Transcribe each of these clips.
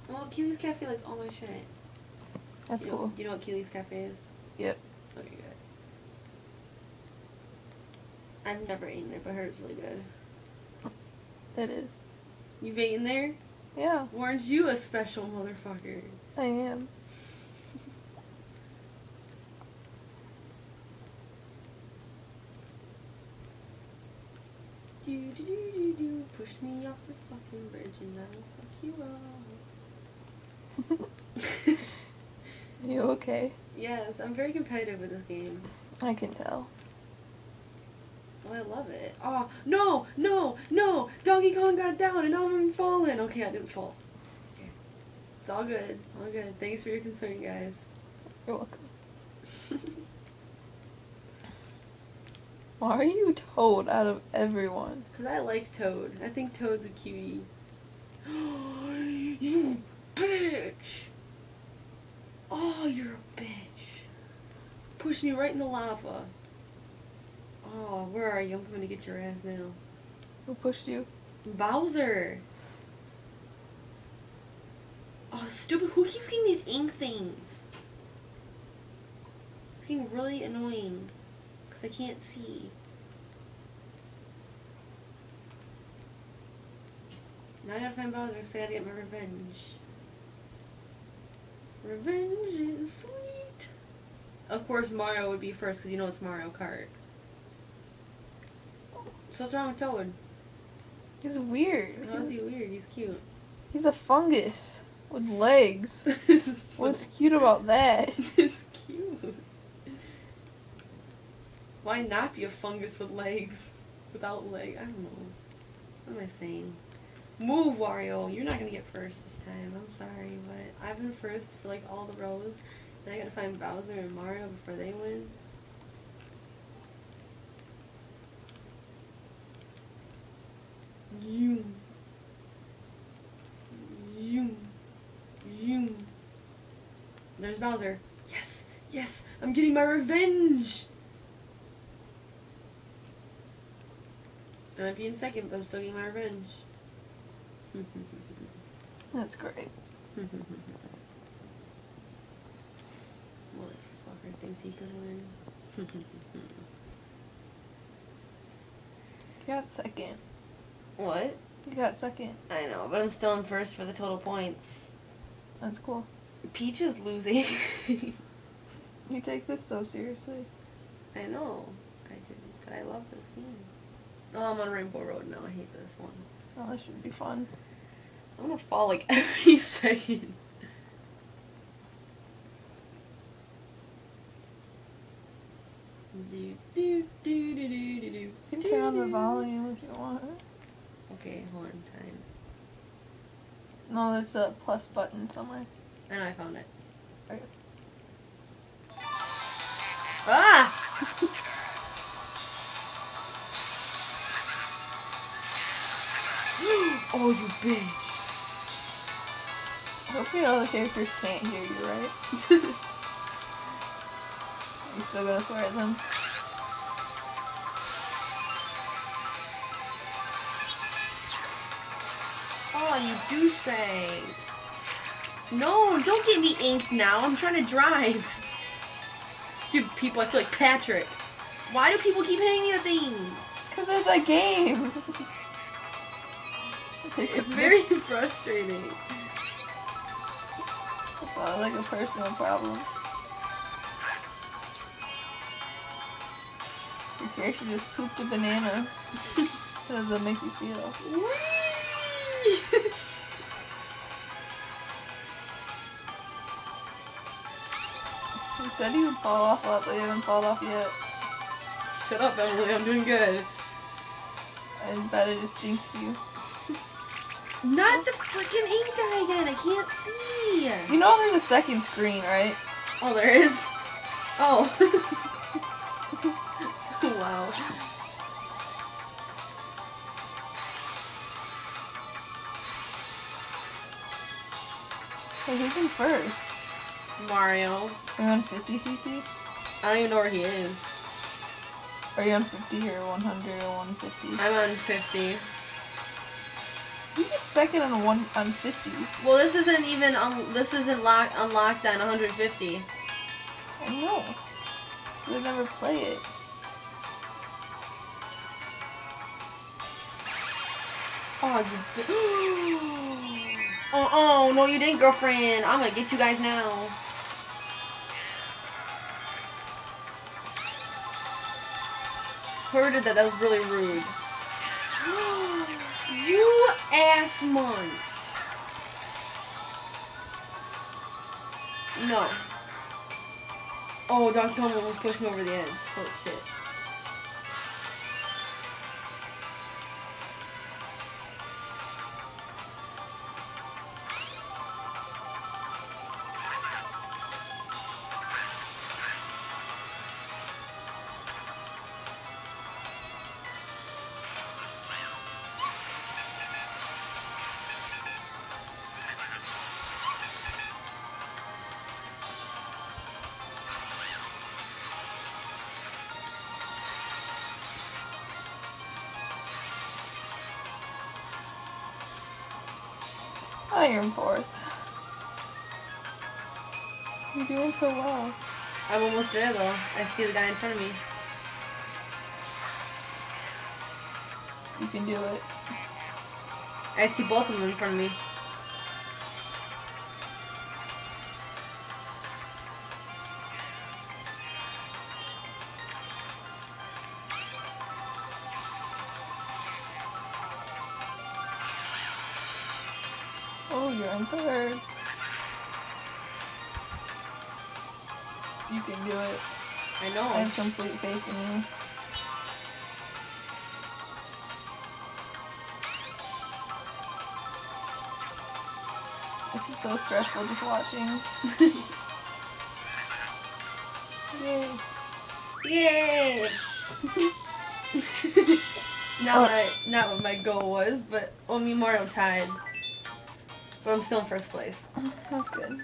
Well, Keely's Cafe likes all my shit. That's cool. Do you know what Keely's Cafe is? Yep. Okay, good. I've never eaten it, but I heard it's really good. It is. You've eaten there? Yeah. Weren't you a special motherfucker? I am. Do. Push me off this fucking bridge and I'll fuck you up. You okay? Yes, I'm very competitive with this game. I can tell. Oh, I love it. Oh, no! Donkey Kong got down and now I'm falling. Okay, I didn't fall. Okay. It's all good. All good. Thanks for your concern, guys. You're welcome. Why are you Toad out of everyone? Because I like Toad. I think Toad's a cutie. You bitch! Oh, you're a bitch. Push me right in the lava. Oh, where are you? I'm coming to get your ass now. Who pushed you? Bowser! Oh, stupid. Who keeps getting these ink things? It's getting really annoying. Because I can't see. Now I gotta find Bowser because I gotta get my revenge. Revenge is sweet. Of course Mario would be first because you know it's Mario Kart. So what's wrong with Toad? He's weird. How is he weird? He's cute. He's a fungus with legs. What's cute about that? It's cute. Why not be a fungus with legs? Without legs? I don't know. What am I saying? Move, Wario. You're not gonna get first this time. I'm sorry, but I've been first for like all the rows. And I gotta find Bowser and Mario before they win. You. There's Bowser. Yes! Yes! I'm getting my revenge! I might be in second, but I'm still getting my revenge. That's great. Motherfucker thinks he can win. You got second. What? You got second. I know, but I'm still in first for the total points. That's cool. Peach is losing. You take this so seriously. I know. I do. But I love this game. Oh, I'm on Rainbow Road now. I hate this one. Oh, that should be fun. I'm gonna fall like every second. Do. You can turn on the volume if you want. Okay, hold on, time. No, there's a plus button somewhere. I know, I found it. Okay. Ah! Oh, you bitch. I hope you know the characters can't hear you, right? You still gonna swear at them? Oh, you douchebag. No, don't get me inked now. I'm trying to drive. Stupid people, I feel like Patrick. Why do people keep hitting me with things? Because it's a game. It's very frustrating. It's not like a personal problem. Your character just pooped a banana. How does that make you feel? You said you would fall off a lot, but you haven't fallen off yet. Shut up, Emily. I'm doing good. I bet it just jinxed you. Not the freaking ink guy again. I can't see. You know there's a second screen, right? Oh, there is? Oh. Wow. Hey, who's in first? Mario. Are you on 50cc? I don't even know where he is. Are you on 50 or 100 or 150? I'm on 50. You get second on 50. Well, this isn't even this isn't unlocked on 150. I know. We'll never play it. Oh, no, you didn't, girlfriend. I'm gonna get you guys now. Heard that was really rude. You ass munch. No. Oh, Dr. Helmet was pushing over the edge. Holy shit. Oh, you're in fourth. You're doing so well. I'm almost there, though. I see the guy in front of me. You can do it. I see both of them in front of me. Oh, you're in third. You can do it. I know. I have complete faith in you. This is so stressful just watching. Yay. Yay! Not what my goal was, but me and Mario tied. But I'm still in first place. That's good.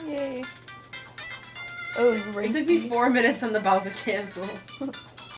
Yay. Oh, you It took me 4 minutes on the Bowser Castle.